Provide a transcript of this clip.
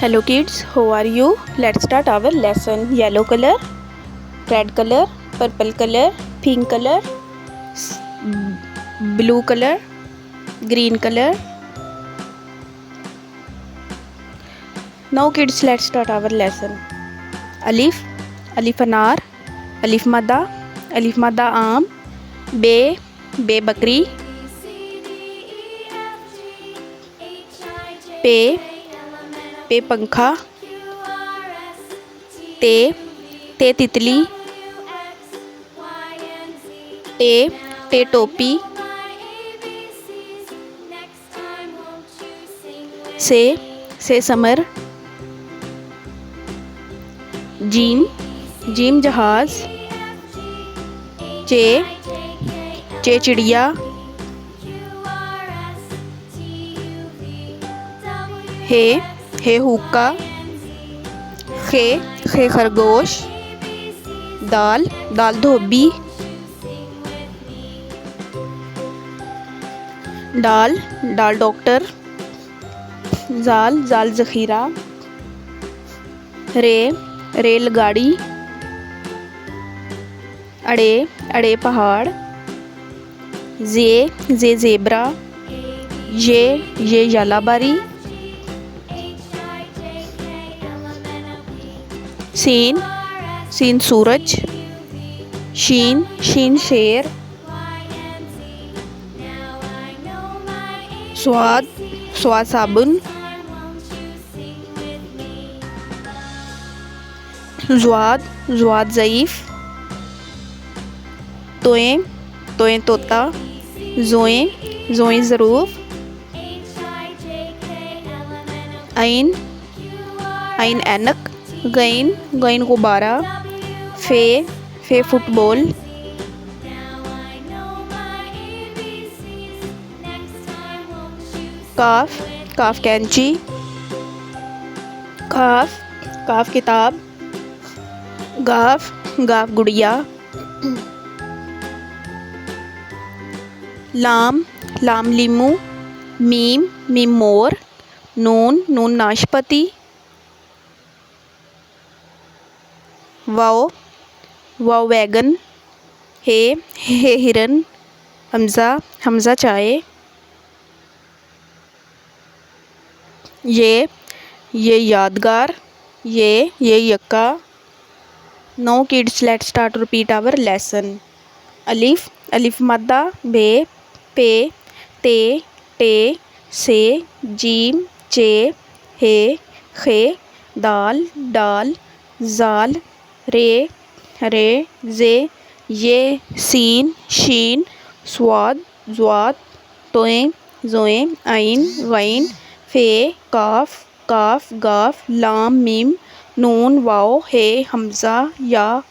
Hello kids, how are you? Let's start our lesson. Yellow color, red color, purple color, pink color, blue color, green color. Now kids, let's start our lesson. Alif, alif anar, alif madda aam, be bakri, पे पंखा, ते तितली, टे टोपी, से summer, gym जहाज, चे चिड़िया, हे हुक्का, खे खरगोश, दाल धोबी, डाल डॉक्टर, जाल ज़ख़ीरा, रेलगाड़ी, अड़े पहाड़, ज़ेब्रा, ये यालाबारी, सीन सूरज, शीन शेर, स्वाद साबुन, ज़्वाद ज़ईफ़, तोएं तोता, ज़ोएं ज़रूफ़, आइन ऐनक, गईन गुब्बारा, फे फुटबॉल, काफ कैंची, काफ किताब, गाफ गुड़िया, लाम लीमू, मीम मोर, नून नाशपाती, वाव वैगन, हे हिरन, हमज़ा चाय, ये यादगार, ये यक्का. Now kids, let's start repeat our lesson. alif madda, be, पे, ते, से, जीम, चे, हे, खे, दाल, जाल, रे, जे, ये, सीन, शीन, स्वाद, तोएं, ज़ोएं, आइन, गईन, फे, काफ, गाफ, लाम, मीम, नून, वाव, हे, हमज़ा, या.